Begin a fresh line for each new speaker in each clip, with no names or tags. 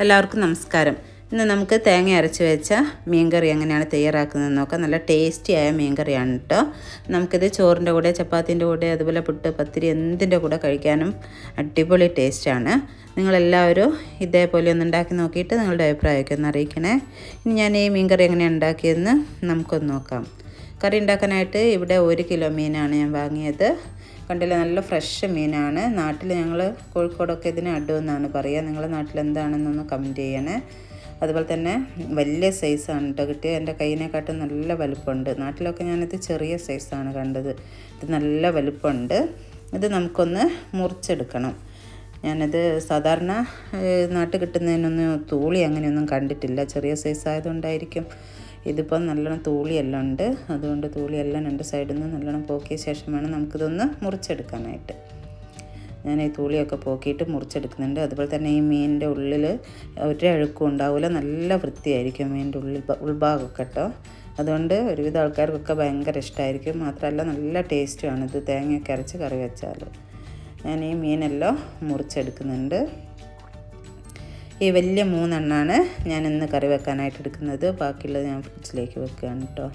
എല്ലാവർക്കും നമസ്കാരം. ഇന്ന് നമുക്ക് തേങ്ങ അരച്ച് വെച്ച മീൻകറി എങ്ങനെയാണ് തയ്യാറാക്കുന്നതെന്ന് നോക്കാം. നല്ല ടേസ്റ്റിയായ മീൻകറിയാണ് കേട്ടോ. നമുക്കിത് ചോറിൻ്റെ കൂടെ, ചപ്പാത്തിൻ്റെ കൂടെ, അതുപോലെ പുട്ട്, പത്തിരി എന്തിൻ്റെ കൂടെ കഴിക്കാനും അടിപൊളി ടേസ്റ്റാണ്. നിങ്ങളെല്ലാവരും ഇതേപോലെ ഒന്ന് ഉണ്ടാക്കി നോക്കിയിട്ട് നിങ്ങളുടെ അഭിപ്രായമൊക്കെ ഒന്ന് അറിയിക്കണേ. ഇനി ഞാൻ ഈ മീൻകറി എങ്ങനെയാണ് ഉണ്ടാക്കിയതെന്ന് നമുക്കൊന്ന് നോക്കാം. കറി ഉണ്ടാക്കാനായിട്ട് ഇവിടെ 1 കിലോ മീനാണ് ഞാൻ വാങ്ങിയത്. കണ്ടില്ല, നല്ല ഫ്രഷ് മീനാണ്. നാട്ടിൽ ഞങ്ങൾ കോഴിക്കോടൊക്കെ ഇതിന് അടുവെന്നാണ് പറയുക. നിങ്ങളുടെ നാട്ടിൽ എന്താണെന്നൊന്ന് കമൻറ്റ് ചെയ്യണേ. അതുപോലെ തന്നെ വലിയ സൈസാണ് കേട്ടോ കിട്ടിയത്. എൻ്റെ കയ്യിനെക്കാട്ടും നല്ല വലുപ്പമുണ്ട്. നാട്ടിലൊക്കെ ഞാനിത് ചെറിയ സൈസാണ് കണ്ടത്. ഇത് നല്ല വലുപ്പമുണ്ട്. ഇത് നമുക്കൊന്ന് മുറിച്ചെടുക്കണം. ഞാനത് സാധാരണ നാട്ടിൽ കിട്ടുന്നതിനൊന്നും തൂളി അങ്ങനെയൊന്നും കണ്ടിട്ടില്ല. ചെറിയ സൈസ് ആയതുകൊണ്ടായിരിക്കും. ഇതിപ്പം നല്ലോണം തൂളിയെല്ലാം ഉണ്ട്. അതുകൊണ്ട് തൂളിയെല്ലാം 2 സൈഡിൽ നിന്ന് നല്ലോണം പോക്കിയ ശേഷം വേണം നമുക്കിതൊന്ന് മുറിച്ചെടുക്കാനായിട്ട്. ഞാൻ ഈ തൂളിയൊക്കെ പോക്കിയിട്ട് മുറിച്ചെടുക്കുന്നുണ്ട്. അതുപോലെ തന്നെ ഈ മീനിൻ്റെ ഉള്ളിൽ ഒരഴുക്കും ഉണ്ടാവില്ല. നല്ല വൃത്തിയായിരിക്കും മീനിൻ്റെ ഉൾഭാഗമൊക്കെ കേട്ടോ. അതുകൊണ്ട് ഒരുവിധ ആൾക്കാർക്കൊക്കെ ഭയങ്കര ഇഷ്ടമായിരിക്കും. മാത്രമല്ല നല്ല ടേസ്റ്റുമാണ് ഇത് തേങ്ങയൊക്കെ അരച്ച് കറി വെച്ചാൽ. ഞാൻ ഈ മീനെല്ലാം മുറിച്ചെടുക്കുന്നുണ്ട്. ഈ വലിയ 3 എണ്ണമാണ് ഞാൻ ഇന്ന് കറി വെക്കാനായിട്ട് എടുക്കുന്നത്. ബാക്കിയുള്ളത് ഞാൻ ഫ്രിഡ്ജിലേക്ക് വെക്കുകയാണ് കേട്ടോ.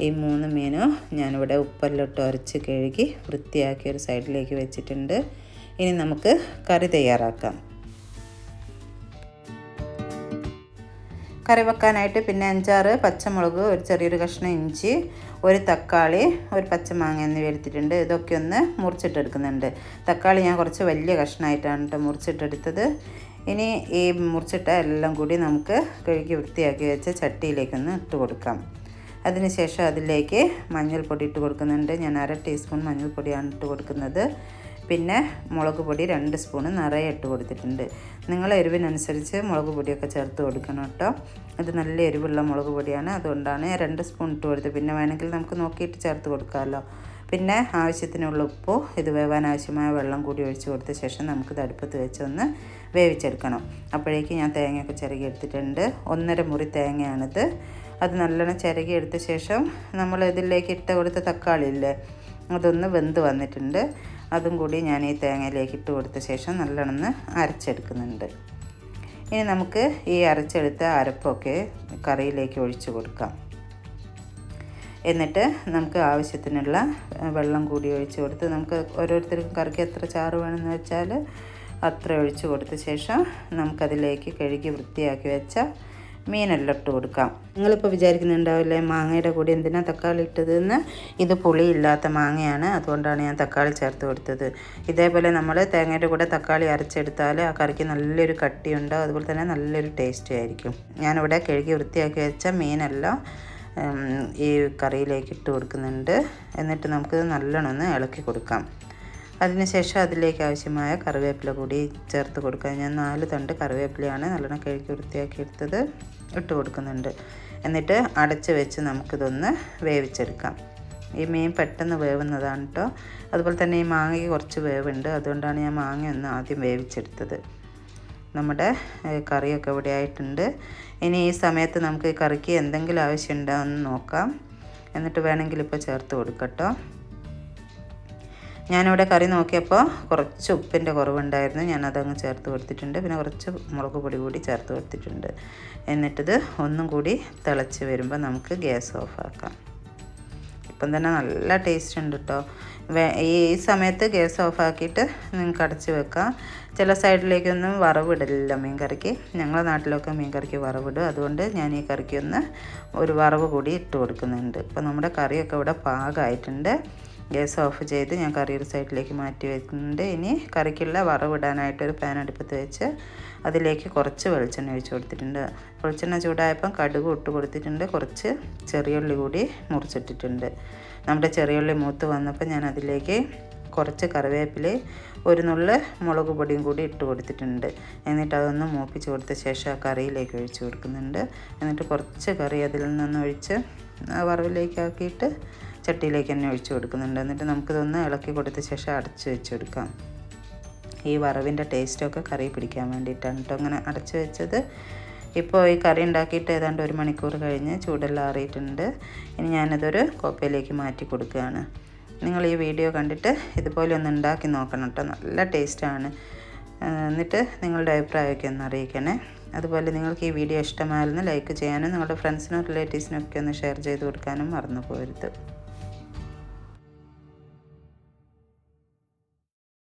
ഈ 3 മീനും ഞാനിവിടെ ഉപ്പെല്ലാം ഇട്ട് ഉരച്ച് കഴുകി വൃത്തിയാക്കി ഒരു സൈഡിലേക്ക് വെച്ചിട്ടുണ്ട്. ഇനി നമുക്ക് കറി തയ്യാറാക്കാം. കറി വെക്കാനായിട്ട് പിന്നെ 5-6 പച്ചമുളക്, ഒരു ചെറിയൊരു കഷ്ണം ഇഞ്ചി, ഒരു തക്കാളി, ഒരു പച്ചമാങ്ങ എന്നിവ എടുത്തിട്ടുണ്ട്. ഇതൊക്കെ ഒന്ന് മുറിച്ചിട്ടെടുക്കുന്നുണ്ട്. തക്കാളി ഞാൻ കുറച്ച് വലിയ കഷ്ണമായിട്ടാണ് കേട്ടോ മുറിച്ചിട്ടെടുത്തത്. ഇനി ഈ മുറിച്ചിട്ട എല്ലാം കൂടി നമുക്ക് കഴുകി വൃത്തിയാക്കി വെച്ച ചട്ടിയിലേക്കൊന്ന് ഇട്ട് കൊടുക്കാം. അതിനുശേഷം അതിലേക്ക് മഞ്ഞൾപ്പൊടി ഇട്ട് കൊടുക്കുന്നുണ്ട്. ഞാൻ 1/2 ടീസ്പൂൺ മഞ്ഞൾപ്പൊടിയാണ് ഇട്ട് കൊടുക്കുന്നത്. പിന്നെ മുളക് പൊടി 2 സ്പൂൺ നിറയെ ഇട്ട് കൊടുത്തിട്ടുണ്ട്. നിങ്ങളെ എരിവിനനുസരിച്ച് മുളക് പൊടിയൊക്കെ ചേർത്ത് കൊടുക്കണം കേട്ടോ. ഇത് നല്ല എരിവുള്ള മുളക് പൊടിയാണ്, അതുകൊണ്ടാണ് 2 സ്പൂൺ ഇട്ട് കൊടുത്തത്. പിന്നെ വേണമെങ്കിൽ നമുക്ക് നോക്കിയിട്ട് ചേർത്ത് കൊടുക്കാമല്ലോ. പിന്നെ ആവശ്യത്തിനുള്ള ഉപ്പും ഇത് വേവാൻ ആവശ്യമായ വെള്ളം കൂടി ഒഴിച്ച് കൊടുത്ത ശേഷം നമുക്കിത് അടുപ്പത്ത് വെച്ചൊന്ന് വേവിച്ചെടുക്കണം. അപ്പോഴേക്ക് ഞാൻ തേങ്ങയൊക്കെ ചിരകി എടുത്തിട്ടുണ്ട്. 1.5 മുറി തേങ്ങയാണിത്. അത് നല്ലോണം ചിരകി എടുത്ത ശേഷം നമ്മൾ ഇതിലേക്ക് ഇട്ട് കൊടുത്ത തക്കാളി ഇല്ലേ, അതൊന്ന് വെന്ത് വന്നിട്ടുണ്ട്. അതും കൂടി ഞാൻ ഈ തേങ്ങയിലേക്ക് ഇട്ട് കൊടുത്ത ശേഷം നല്ലോണം അരച്ചെടുക്കുന്നുണ്ട്. ഇനി നമുക്ക് ഈ അരച്ചെടുത്ത അരപ്പൊക്കെ കറിയിലേക്ക് ഒഴിച്ച് കൊടുക്കാം. എന്നിട്ട് നമുക്ക് ആവശ്യത്തിനുള്ള വെള്ളം കൂടി ഒഴിച്ച് കൊടുത്ത്, നമുക്ക് ഓരോരുത്തർക്കും കറിക്ക് എത്ര ചാറ് വേണമെന്ന് വെച്ചാൽ അത്ര ഒഴിച്ച് കൊടുത്ത ശേഷം നമുക്കതിലേക്ക് കഴുകി വൃത്തിയാക്കി വെച്ച മീനെല്ലാം ഇട്ട് കൊടുക്കാം. നിങ്ങളിപ്പോൾ വിചാരിക്കുന്നുണ്ടാവില്ലേ മാങ്ങയുടെ കൂടി എന്തിനാണ് തക്കാളി ഇട്ടതെന്ന്. ഇത് പുളിയില്ലാത്ത മാങ്ങയാണ്, അതുകൊണ്ടാണ് ഞാൻ തക്കാളി ചേർത്ത് കൊടുത്തത്. ഇതേപോലെ നമ്മൾ തേങ്ങയുടെ കൂടെ തക്കാളി അരച്ചെടുത്താൽ ആ കറിക്ക് നല്ലൊരു കട്ടിയുണ്ടാവും. അതുപോലെ തന്നെ നല്ലൊരു ടേസ്റ്റ് ആയിരിക്കും. ഞാനിവിടെ കഴുകി വൃത്തിയാക്കി വെച്ച മീനെല്ലാം ഈ കറിയിലേക്ക് ഇട്ട് കൊടുക്കുന്നുണ്ട്. എന്നിട്ട് നമുക്ക് നല്ലോണം ഇളക്കി കൊടുക്കാം. അതിനുശേഷം അതിലേക്ക് ആവശ്യമായ കറിവേപ്പില കൂടി ചേർത്ത് കൊടുക്കാം. ഞാൻ 4 തണ്ട് കറിവേപ്പിലയാണ് നല്ലോണം കഴുകി വൃത്തിയാക്കി എടുത്തത് ഇട്ട് കൊടുക്കുന്നുണ്ട്. എന്നിട്ട് അടച്ച് വെച്ച് നമുക്കിതൊന്ന് വേവിച്ചെടുക്കാം. ഈ മീൻ പെട്ടെന്ന് വേവുന്നതാണ് കേട്ടോ. അതുപോലെ തന്നെ ഈ മാങ്ങയ്ക്ക് കുറച്ച് വേവുണ്ട്, അതുകൊണ്ടാണ് ഞാൻ മാങ്ങ ഒന്ന് ആദ്യം വേവിച്ചെടുത്തത്. നമ്മുടെ കറിയൊക്കെ ഇവിടെ ആയിട്ടുണ്ട്. ഇനി ഈ സമയത്ത് നമുക്ക് ഈ കറിക്ക് എന്തെങ്കിലും ആവശ്യമുണ്ടോ എന്ന് നോക്കാം. എന്നിട്ട് വേണമെങ്കിൽ ഇപ്പോൾ ചേർത്ത് കൊടുക്കട്ടോ. ഞാനിവിടെ കറി നോക്കിയപ്പോൾ കുറച്ച് ഉപ്പിൻ്റെ കുറവുണ്ടായിരുന്നു. ഞാനതങ്ങ് ചേർത്ത് കൊടുത്തിട്ടുണ്ട്. പിന്നെ കുറച്ച് മുളക് പൊടി കൂടി ചേർത്ത് കൊടുത്തിട്ടുണ്ട്. എന്നിട്ടിത് ഒന്നും കൂടി തിളച്ച് വരുമ്പോൾ നമുക്ക് ഗ്യാസ് ഓഫാക്കാം. ഇപ്പം തന്നെ നല്ല ടേസ്റ്റ് ഉണ്ട് കേട്ടോ. ഈ സമയത്ത് ഗ്യാസ് ഓഫാക്കിയിട്ട് നിങ്ങൾക്ക് അടച്ച് വെക്കാം. ചില സൈഡിലേക്കൊന്നും വറവിടില്ല മീൻ കറിക്ക്. ഞങ്ങളുടെ നാട്ടിലൊക്കെ മീൻ കറിക്ക് വറവിടും. അതുകൊണ്ട് ഞാൻ ഈ കറിക്കൊന്ന് ഒരു വറവ് കൂടി ഇട്ട് കൊടുക്കുന്നുണ്ട്. ഇപ്പോൾ നമ്മുടെ കറിയൊക്കെ ഇവിടെ പാകമായിട്ടുണ്ട്. ഗ്യാസ് ഓഫ് ചെയ്ത് ഞാൻ കറി ഒരു സൈഡിലേക്ക് മാറ്റി വെക്കുന്നുണ്ട്. ഇനി കറിക്കുള്ള വറവിടാനായിട്ടൊരു പാൻ അടുപ്പത്ത് വെച്ച് അതിലേക്ക് കുറച്ച് വെളിച്ചെണ്ണ ഒഴിച്ച് കൊടുത്തിട്ടുണ്ട്. വെളിച്ചെണ്ണ ചൂടായപ്പം കടുക് ഇട്ട് കൊടുത്തിട്ടുണ്ട്. കുറച്ച് ചെറിയുള്ളി കൂടി മുറിച്ചിട്ടിട്ടുണ്ട്. നമ്മുടെ ചെറിയുള്ളി മൂത്ത് വന്നപ്പോൾ ഞാൻ അതിലേക്ക് കുറച്ച് കറിവേപ്പില, ഒരു നുള്ള് മുളക് പൊടിയും കൂടി ഇട്ട് കൊടുത്തിട്ടുണ്ട്. എന്നിട്ട് അതൊന്ന് മൂപ്പിച്ച് കൊടുത്ത ശേഷം ആ കറിയിലേക്ക് ഒഴിച്ച് കൊടുക്കുന്നുണ്ട്. എന്നിട്ട് കുറച്ച് കറി അതിൽ നിന്ന് ഒഴിച്ച് വറവിലേക്ക് ആക്കിയിട്ട് ചട്ടിയിലേക്ക് തന്നെ ഒഴിച്ച് കൊടുക്കുന്നുണ്ട്. എന്നിട്ട് നമുക്കിതൊന്ന് ഇളക്കി കൊടുത്ത ശേഷം അടച്ച് വെച്ച് കൊടുക്കാം. ഈ വറവിൻ്റെ ടേസ്റ്റൊക്കെ കറി പിടിക്കാൻ വേണ്ടിയിട്ടാണ് കേട്ടോ അങ്ങനെ അടച്ച് വെച്ചത്. ഇപ്പോൾ ഈ കറി ഉണ്ടാക്കിയിട്ട് ഏതാണ്ട് 1 മണിക്കൂർ കഴിഞ്ഞ് ചൂടെല്ലാം ആറിയിട്ടുണ്ട്. ഇനി ഞാനതൊരു കോപ്പയിലേക്ക് മാറ്റി കൊടുക്കുകയാണ്. നിങ്ങൾ ഈ വീഡിയോ കണ്ടിട്ട് ഇതുപോലെ ഒന്ന് ഉണ്ടാക്കി നോക്കണം കേട്ടോ. നല്ല ടേസ്റ്റാണ്. എന്നിട്ട് നിങ്ങളുടെ അഭിപ്രായമൊക്കെ ഒന്ന് അറിയിക്കണേ. അതുപോലെ നിങ്ങൾക്ക് ഈ വീഡിയോ ഇഷ്ടമായിരുന്നു ലൈക്ക് ചെയ്യാനും നിങ്ങളുടെ ഫ്രണ്ട്സിനും റിലേറ്റീവ്സിനും ഒക്കെ ഒന്ന് ഷെയർ ചെയ്ത് കൊടുക്കാനും മറന്നു പോകരുത്.